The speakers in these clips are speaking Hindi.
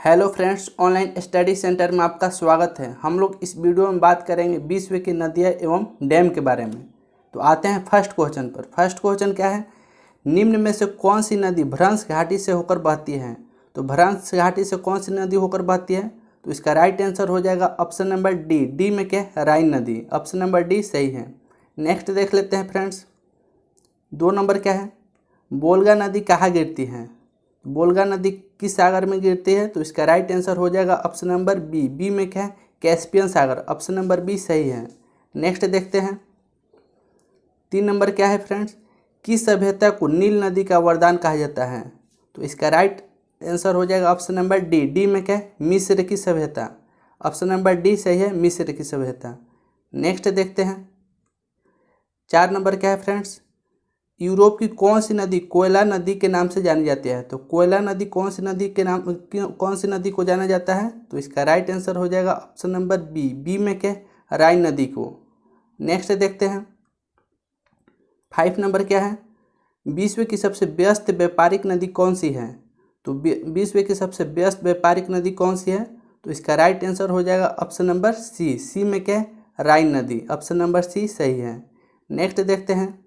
Hello friends, online study centre में आपका स्वागत है। हम लोग इस वीडियो में बात करेंगे विश्व की नदियाँ एवं डैम के बारे में। तो आते हैं फर्स्ट क्वेश्चन पर। फर्स्ट क्वेश्चन क्या है, निम्न में से कौन सी नदी भ्रंश घाटी से होकर बहती है। तो भ्रंश घाटी से कौन सी नदी होकर बहती है, तो इसका राइट आंसर हो जाएगा ऑप्शन नंबर डी। डी में क्या, राइन नदी। ऑप्शन नंबर डी सही है। नेक्स्ट देख लेते हैं फ्रेंड्स, 2 नंबर क्या है, बोलगा नदी कहाँ गिरती है। बोलगा नदी किस सागर में गिरती है, तो इसका राइट आंसर हो जाएगा ऑप्शन नंबर बी। बी में क्या है, कैस्पियन सागर। ऑप्शन नंबर बी सही है। नेक्स्ट देखते हैं 3 नंबर क्या है फ्रेंड्स, किस सभ्यता को नील नदी का वरदान कहा जाता है। तो इसका राइट आंसर हो जाएगा ऑप्शन नंबर डी। डी में क्या है, मिस्र की सभ्यता। ऑप्शन नंबर डी सही है, मिस्र की सभ्यता। नेक्स्ट देखते हैं 4 नंबर क्या है फ्रेंड्स, यूरोप की कौन सी नदी कोयला नदी के नाम से जानी जाती है। तो कोयला नदी कौन सी नदी के नाम, कौन सी नदी को जाना जाता है, तो इसका राइट आंसर हो जाएगा ऑप्शन नंबर बी। बी में क्या, राइन नदी को। नेक्स्ट देखते हैं 5 नंबर क्या है, विश्व की सबसे व्यस्त व्यापारिक नदी कौन सी है। तो विश्व की सबसे व्यस्त व्यापारिक नदी कौन सी है, तो इसका राइट आंसर हो जाएगा ऑप्शन नंबर सी। सी में क्या, राइन नदी। ऑप्शन नंबर सी सही है। नेक्स्ट देखते हैं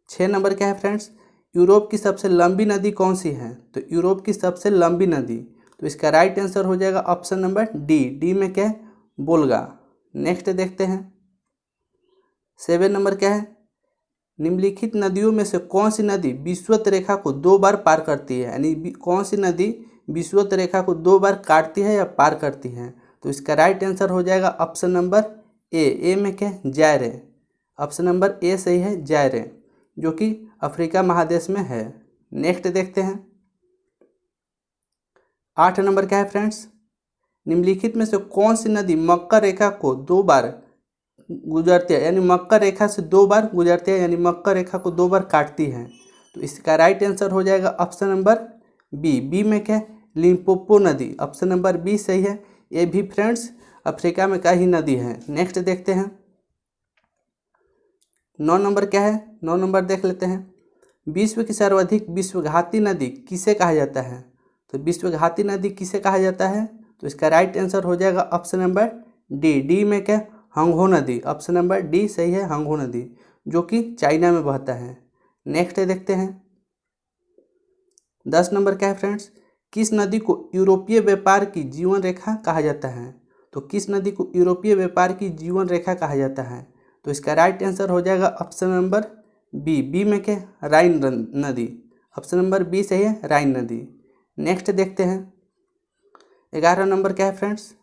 6 नंबर क्या है फ्रेंड्स, यूरोप की सबसे लंबी नदी कौन सी है। तो यूरोप की सबसे लंबी नदी, तो इसका राइट आंसर हो जाएगा ऑप्शन नंबर डी। डी में क्या है, बोलगा। नेक्स्ट देखते हैं 7 नंबर क्या है, निम्नलिखित नदियों में से कौन सी नदी विषुवत रेखा को 2 बार पार करती है। यानी कौन सी नदी विषुवत रेखा को 2 बार काटती है या पार करती है। तो इसका राइट आंसर हो जाएगा ऑप्शन नंबर ए। ए में क्या है, जायरे। ऑप्शन नंबर ए सही है, जायरे, जो कि अफ्रीका महादेश में है। नेक्स्ट देखते हैं 8 नंबर क्या है फ्रेंड्स, निम्नलिखित में से कौन सी नदी मकर रेखा को 2 बार गुजरती है, यानी मकर रेखा से 2 बार गुजरती है, यानी मकर रेखा को 2 बार काटती है। तो इसका राइट आंसर हो जाएगा ऑप्शन नंबर बी। बी में क्या है, लिम्पोपो नदी। ऑप्शन नंबर बी सही है। ये भी फ्रेंड्स अफ्रीका में का ही नदी है। नेक्स्ट देखते हैं 9 नंबर क्या है, 9 नंबर देख लेते हैं, विश्व की सर्वाधिक विश्वघाती नदी किसे कहा जाता है। तो विश्वघाती नदी किसे कहा जाता है, तो इसका राइट आंसर हो जाएगा ऑप्शन नंबर डी। डी में क्या, हंगहो नदी। ऑप्शन नंबर डी सही है, हंगहो नदी, जो कि चाइना में बहता है। नेक्स्ट देखते हैं 10 नंबर क्या है फ्रेंड्स, किस नदी को यूरोपीय व्यापार की जीवन रेखा कहा जाता है। तो किस नदी को यूरोपीय व्यापार की जीवन रेखा कहा जाता है, तो इसका राइट आंसर हो जाएगा ऑप्शन नंबर बी। बी में क्या, राइन नदी। ऑप्शन नंबर बी सही है, राइन नदी। नेक्स्ट देखते हैं 11 नंबर क्या है फ्रेंड्स,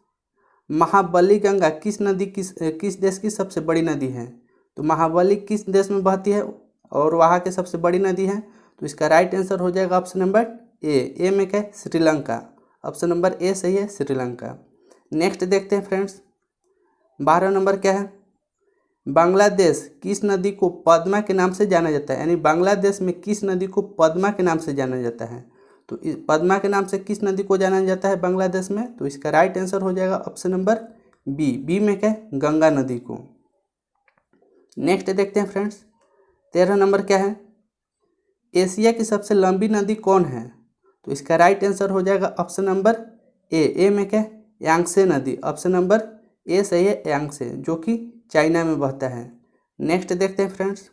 महाबली गंगा किस नदी किस देश की सबसे बड़ी नदी है। तो महाबली किस देश में बहती है और वहाँ की सबसे बड़ी नदी है, तो इसका राइट आंसर हो जाएगा ऑप्शन नंबर ए। ए में क्या, श्रीलंका। ऑप्शन नंबर ए सही है, श्रीलंका। नेक्स्ट देखते हैं फ्रेंड्स 12 नंबर क्या है, बांग्लादेश किस नदी को पद्मा के नाम से जाना जाता है। यानी बांग्लादेश में किस नदी को पद्मा के नाम से जाना जाता है। तो पद्मा के नाम से किस नदी को जाना जाता है बांग्लादेश में, तो इसका राइट आंसर हो जाएगा ऑप्शन नंबर बी। बी में क्या, गंगा नदी को। नेक्स्ट देखते हैं फ्रेंड्स 13 नंबर क्या है, एशिया की सबसे लंबी नदी कौन है। तो इसका राइट आंसर हो जाएगा ऑप्शन नंबर ए। ए में क्या, यांगसे नदी। ऑप्शन नंबर ए सही है, यांगसे, जो कि चाइना में बहता है। नेक्स्ट देखते हैं फ्रेंड्स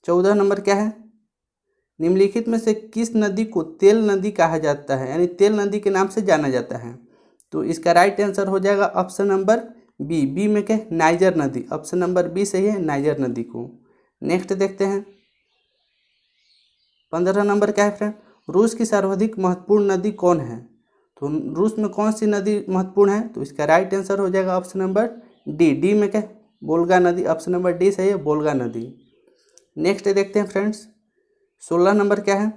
14 नंबर क्या है, निम्नलिखित में से किस नदी को तेल नदी कहा जाता है, यानी तेल नदी के नाम से जाना जाता है। तो इसका राइट आंसर हो जाएगा ऑप्शन नंबर बी। बी में क्या, नाइजर नदी। ऑप्शन नंबर बी सही है, नाइजर नदी को। नेक्स्ट देखते हैं 15 नंबर क्या है फ्रेंड, रूस की सर्वाधिक महत्वपूर्ण नदी कौन है। तो रूस में कौन सी नदी महत्वपूर्ण है, तो इसका राइट आंसर हो जाएगा ऑप्शन नंबर डी। डी में क्या, बोलगा नदी। ऑप्शन नंबर डी सही है, बोलगा नदी। नेक्स्ट देखते हैं फ्रेंड्स 16 नंबर क्या है,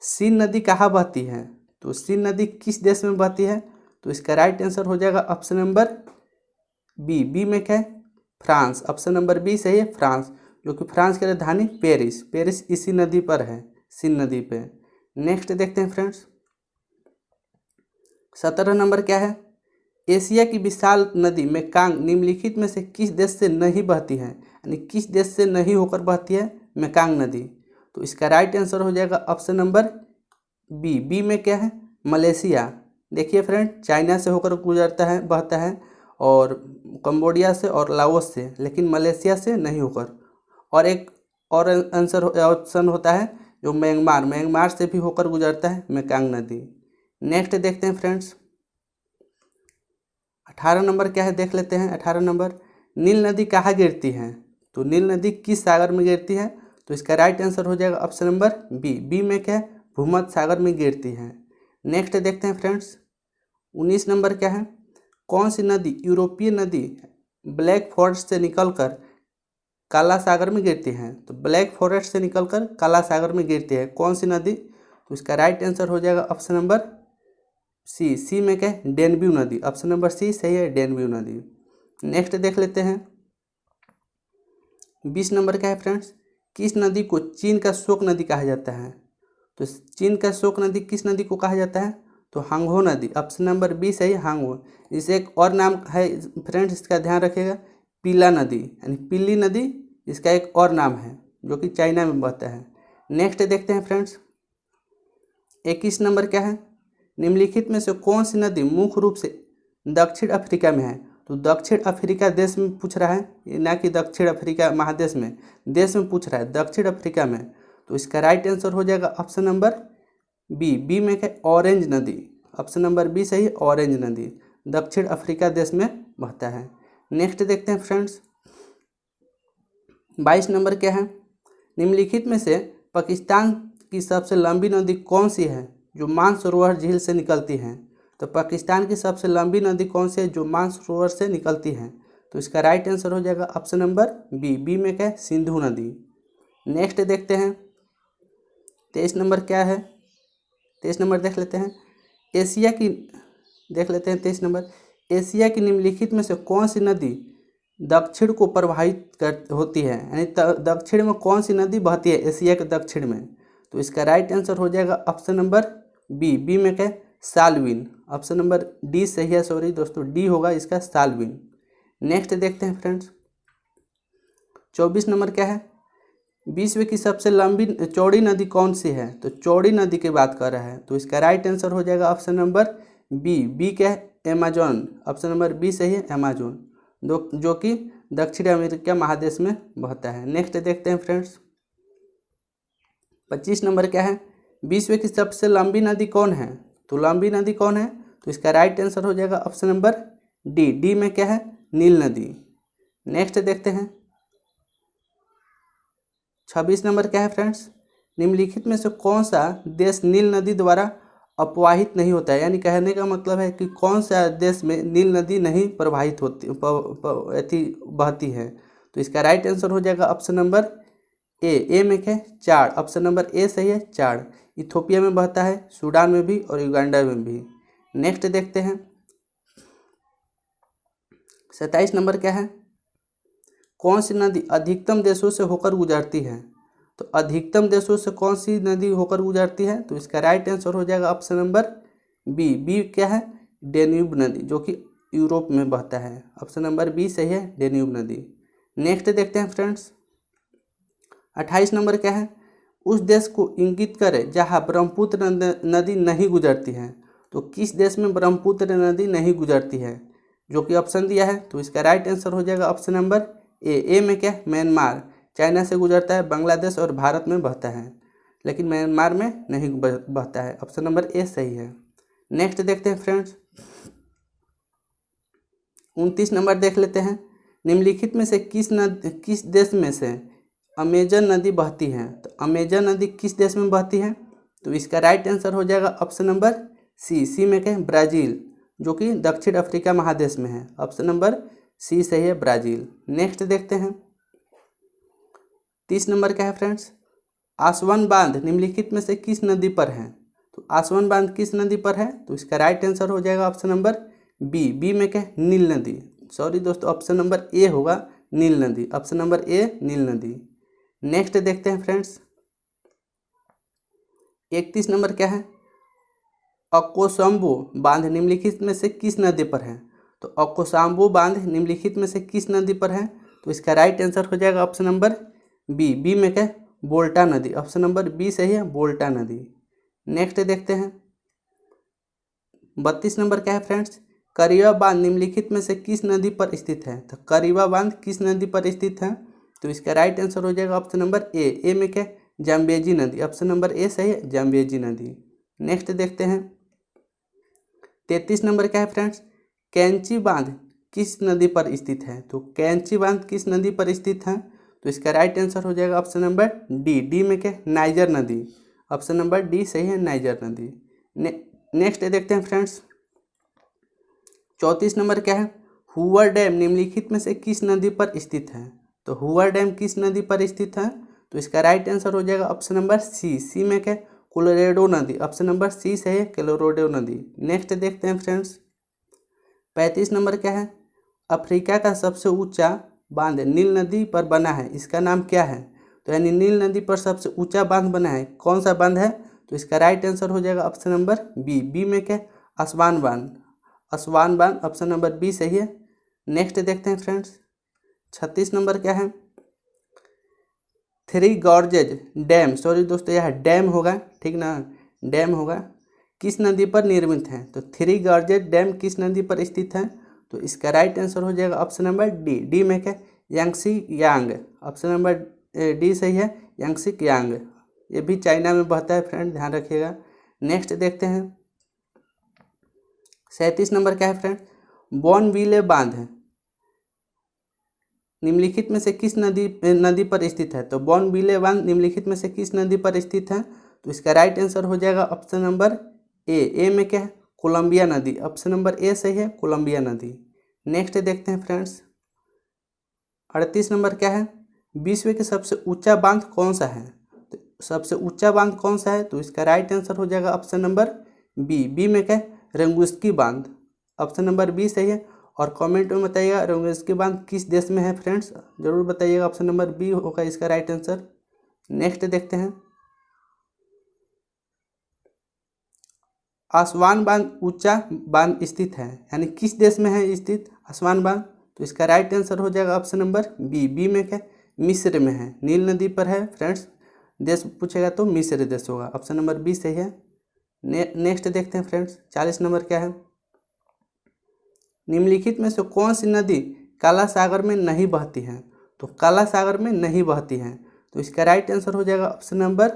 सीन नदी कहाँ बहती है। तो सीन नदी किस देश में बहती है, तो इसका राइट आंसर हो जाएगा ऑप्शन नंबर बी। बी में क्या, फ्रांस। ऑप्शन नंबर बी सही है, फ्रांस, जो कि फ्रांस की राजधानी पेरिस। पेरिस इसी नदी पर है, सीन नदी पे। नेक्स्ट देखते हैं फ्रेंड्स 17 नंबर क्या है, एशिया की विशाल नदी मेकांग निम्नलिखित में से किस देश से नहीं बहती है। यानी किस देश से नहीं होकर बहती है मेकांग नदी। तो इसका राइट आंसर हो जाएगा ऑप्शन नंबर बी। बी में क्या है, मलेशिया, देखिए फ्रेंड चाइना से होकर गुजरता है, बहता है, और कंबोडिया से और लाओस से, लेकिन मलेशिया से नहीं होकर। और एक और आंसर ऑप्शन होता है जो म्यांमार से भी होकर गुजरता है, मेकांग नदी। नेक्स्ट देखते हैं फ्रेंड्स, 18 नंबर क्या है देख लेते हैं। 18 नंबर, नील नदी कहाँ गिरती है? तो नील नदी किस सागर में गिरती है? तो इसका राइट आंसर हो जाएगा ऑप्शन नंबर बी में क्या है? भूमध्य सागर में गिरती है। नेक्स्ट देखते हैं फ्रेंड्स, 19 नंबर क्या है? कौन सी नदी यूरोपीय नदी ब्लैक फॉरेस्ट से निकलकर काला सागर में गिरती है? तो ब्लैक फॉरेस्ट से निकलकर काला सागर में गिरती है कौन सी नदी? तो इसका राइट आंसर हो जाएगा ऑप्शन नंबर सी में क्या है? डेनब्यू नदी। ऑप्शन नंबर सी सही है, डेनब्यू नदी। नेक्स्ट देख लेते हैं, 20 नंबर क्या है फ्रेंड्स? किस नदी को चीन का शोक नदी कहा जाता है? तो चीन का शोक नदी किस नदी को कहा जाता है? तो हांगहो नदी। ऑप्शन नंबर बी सही है, हांगहो। इसे एक और नाम है फ्रेंड्स, इसका ध्यान रखिएगा, पीला नदी, यानी पीली नदी इसका एक और नाम है जो कि चाइना में बहता है। नेक्स्ट देखते हैं फ्रेंड्स, 21 नंबर क्या है? निम्नलिखित में से कौन सी नदी मुख्य रूप से दक्षिण अफ्रीका में है? तो दक्षिण अफ्रीका देश में पूछ रहा है, ना कि दक्षिण अफ्रीका महादेश में, देश में पूछ रहा है, दक्षिण अफ्रीका में। तो इसका राइट आंसर हो जाएगा ऑप्शन नंबर बी में क्या? ऑरेंज नदी। ऑप्शन नंबर बी सही, ऑरेंज नदी दक्षिण अफ्रीका देश में बहता है। नेक्स्ट देखते हैं फ्रेंड्स, 22 नंबर क्या है? निम्नलिखित में से पाकिस्तान की सबसे लंबी नदी कौन सी है जो मानसरोवर झील से निकलती है? तो पाकिस्तान की सबसे लंबी नदी कौन सी है जो मानसरोवर से निकलती है? तो इसका राइट आंसर हो जाएगा ऑप्शन नंबर बी में क्या है? सिंधु नदी। नेक्स्ट देखते हैं, 23 नंबर क्या है? 23 नंबर देख लेते हैं, एशिया की देख लेते हैं 23 नंबर, एशिया की निम्नलिखित में से कौन सी नदी दक्षिण को प्रवाहित कर होती है, यानी दक्षिण में कौन सी नदी बहती है एशिया के दक्षिण में? तो इसका राइट आंसर हो जाएगा ऑप्शन नंबर बी में क्या? साल्विन। ऑप्शन नंबर डी सही है, सॉरी दोस्तों, डी होगा इसका, साल्विन। नेक्स्ट देखते हैं फ्रेंड्स, 24 नंबर क्या है? विश्व की सबसे लंबी चौड़ी नदी कौन सी है? तो चौड़ी नदी की बात कर रहा है, तो इसका राइट आंसर हो जाएगा ऑप्शन नंबर बी क्या है? अमेजोन। ऑप्शन नंबर बी सही है, अमेजोन, जो कि दक्षिण अमेरिका महादेश में बहता है। नेक्स्ट देखते हैं फ्रेंड्स, 25 नंबर क्या है? विश्व की सबसे लंबी नदी कौन है? तो लंबी नदी कौन है? तो इसका राइट आंसर हो जाएगा ऑप्शन नंबर डी में क्या है? नील नदी। नेक्स्ट देखते हैं, 26 नंबर क्या है फ्रेंड्स? निम्नलिखित में से कौन सा देश नील नदी द्वारा अपवाहित नहीं होता है? यानी कहने का मतलब है कि कौन सा देश में नील नदी नहीं प्रवाहित होती बहती है? तो इसका राइट आंसर हो जाएगा ऑप्शन नंबर ए में क्या है? चाड। ऑप्शन नंबर ए सही है, चाड। इथोपिया में बहता है, सूडान में भी और युगांडा में भी। नेक्स्ट देखते हैं, 27 नंबर क्या है? कौन सी नदी अधिकतम देशों से होकर गुजरती है? तो अधिकतम देशों से कौन सी नदी होकर गुजरती है? तो इसका राइट आंसर हो जाएगा ऑप्शन नंबर बी क्या है? डेन्यूब नदी, जो कि यूरोप में बहता है। ऑप्शन नंबर बी सही है, डेन्यूब नदी। नेक्स्ट देखते हैं फ्रेंड्स, 28 नंबर क्या है? उस देश को इंगित करे जहाँ ब्रह्मपुत्र नदी नहीं गुजरती है। तो किस देश में ब्रह्मपुत्र नदी नहीं गुजरती है, जो कि ऑप्शन दिया है? तो इसका राइट आंसर हो जाएगा ऑप्शन नंबर ए में क्या? म्यांमार। चाइना से गुजरता है, बांग्लादेश और भारत में बहता है, लेकिन म्यांमार में नहीं बहता है। ऑप्शन नंबर ए सही है। नेक्स्ट देखते हैं फ्रेंड्स, 29 नंबर देख लेते हैं, निम्नलिखित में से किस देश में से अमेजन नदी बहती है? तो अमेजन नदी किस देश में बहती है? तो इसका राइट आंसर हो जाएगा ऑप्शन नंबर सी में क्या? ब्राज़ील, जो कि दक्षिण अफ्रीका महादेश में है। ऑप्शन नंबर सी सही है, ब्राज़ील। नेक्स्ट देखते हैं, 30 नंबर क्या है फ्रेंड्स? आसवन बांध निम्नलिखित में से किस नदी पर है? तो आसवन बांध किस नदी पर है? तो इसका राइट आंसर हो जाएगा ऑप्शन नंबर बी में क्या? नील नदी। सॉरी दोस्तों, ऑप्शन नंबर ए होगा, नील नदी। ऑप्शन नंबर ए नील नदी। नेक्स्ट देखते हैं फ्रेंड्स, 31 नंबर क्या है? अकोसाम्बो बांध निम्नलिखित में से किस नदी पर है? तो अकोसाम्बो बांध निम्नलिखित में से किस नदी पर है? तो इसका राइट आंसर हो जाएगा ऑप्शन नंबर बी में क्या? बोल्टा नदी। ऑप्शन नंबर बी सही है, बोल्टा नदी। नेक्स्ट देखते हैं, 32 नंबर क्या है फ्रेंड्स, करीबा बांध निम्नलिखित में से किस नदी पर स्थित है। तो करीबा बांध किस नदी पर स्थित है, तो इसका राइट आंसर हो जाएगा ऑप्शन नंबर ए में क्या, जाम्बेजी नदी। ऑप्शन नंबर ए सही है, जाम्बेजी नदी। नेक्स्ट देखते हैं 33 नंबर क्या है फ्रेंड्स, कैंची बांध किस नदी पर स्थित है। तो कैंची बांध किस नदी पर स्थित है, तो इसका राइट आंसर हो जाएगा ऑप्शन नंबर डी में क्या, नाइजर नदी। ऑप्शन नंबर डी सही है, नाइजर नदी। नेक्स्ट देखते हैं फ्रेंड्स 34 नंबर क्या है, हुवर डैम निम्नलिखित में से किस नदी पर स्थित है। तो हुवर डैम किस नदी पर स्थित है, तो इसका राइट आंसर हो जाएगा ऑप्शन नंबर सी में क्या, कोलोरेडो नदी। ऑप्शन नंबर सी सही है, कोलोरेडो नदी। नेक्स्ट देखते हैं फ्रेंड्स 35 नंबर क्या है, अफ्रीका का सबसे ऊंचा बांध नील नदी पर बना है, इसका नाम क्या है। तो यानी नील नदी पर सबसे ऊंचा बांध बना है, कौन सा बांध है, तो इसका राइट आंसर हो जाएगा ऑप्शन नंबर बी में क्या, असवान बांध। असवान बांध ऑप्शन नंबर बी सही है। नेक्स्ट देखते हैं फ्रेंड्स 36 नंबर क्या है, थ्री गॉर्जेज डैम, सॉरी दोस्तों यह डैम होगा, ठीक ना, डैम होगा, किस नदी पर निर्मित है। तो थ्री गॉर्जेज डैम किस नदी पर स्थित है, तो इसका राइट आंसर हो जाएगा ऑप्शन नंबर डी में क्या, यांगसी यांग। ऑप्शन नंबर डी सही है, यांगसी यांग। ये भी चाइना में बहता है फ्रेंड, ध्यान रखिएगा। नेक्स्ट देखते हैं 37 नंबर क्या है फ्रेंड, बॉनविले बांध है निम्नलिखित में से किस नदी पर स्थित है। तो बॉनविले बांध निम्नलिखित में से किस नदी पर स्थित है, तो इसका राइट आंसर हो जाएगा ऑप्शन नंबर ए में क्या है, कोलंबिया नदी। ऑप्शन नंबर ए सही है, कोलंबिया नदी। नेक्स्ट देखते हैं फ्रेंड्स 38 नंबर क्या है, विश्व के सबसे ऊंचा बांध कौन सा है। तो सबसे ऊंचा बांध कौन सा है, तो इसका राइट आंसर हो जाएगा ऑप्शन नंबर बी में क्या है, रंगुस्की बांध। ऑप्शन नंबर बी सही है। और कमेंट में बताइएगा रंगुस्की बांध किस देश में है फ्रेंड्स, जरूर बताइएगा। ऑप्शन नंबर बी होगा इसका राइट आंसर। नेक्स्ट देखते हैं आसवान बांध ऊंचा बांध स्थित है, यानी किस देश में है स्थित आसवान बांध, तो इसका राइट आंसर हो जाएगा ऑप्शन नंबर बी में क्या, मिस्र में है, नील नदी पर है फ्रेंड्स। देश पूछेगा तो मिस्र देश होगा। ऑप्शन नंबर बी सही है। नेक्स्ट देखते हैं फ्रेंड्स 40 नंबर क्या है, निम्नलिखित में से कौन सी नदी काला सागर में नहीं बहती है। तो काला सागर में नहीं बहती है, तो इसका राइट आंसर हो जाएगा ऑप्शन नंबर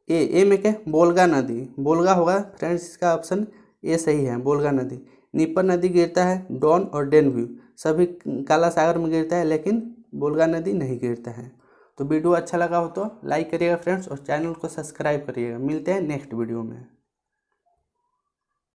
ए में क्या, बोलगा नदी। बोलगा होगा फ्रेंड्स, इसका ऑप्शन ए सही है, बोलगा नदी। नीपर नदी गिरता है, डॉन और डेनव्यू सभी काला सागर में गिरता है, लेकिन बोलगा नदी नहीं गिरता है। तो वीडियो अच्छा लगा हो तो लाइक करिएगा फ्रेंड्स, और चैनल को सब्सक्राइब करिएगा। मिलते हैं नेक्स्ट वीडियो में।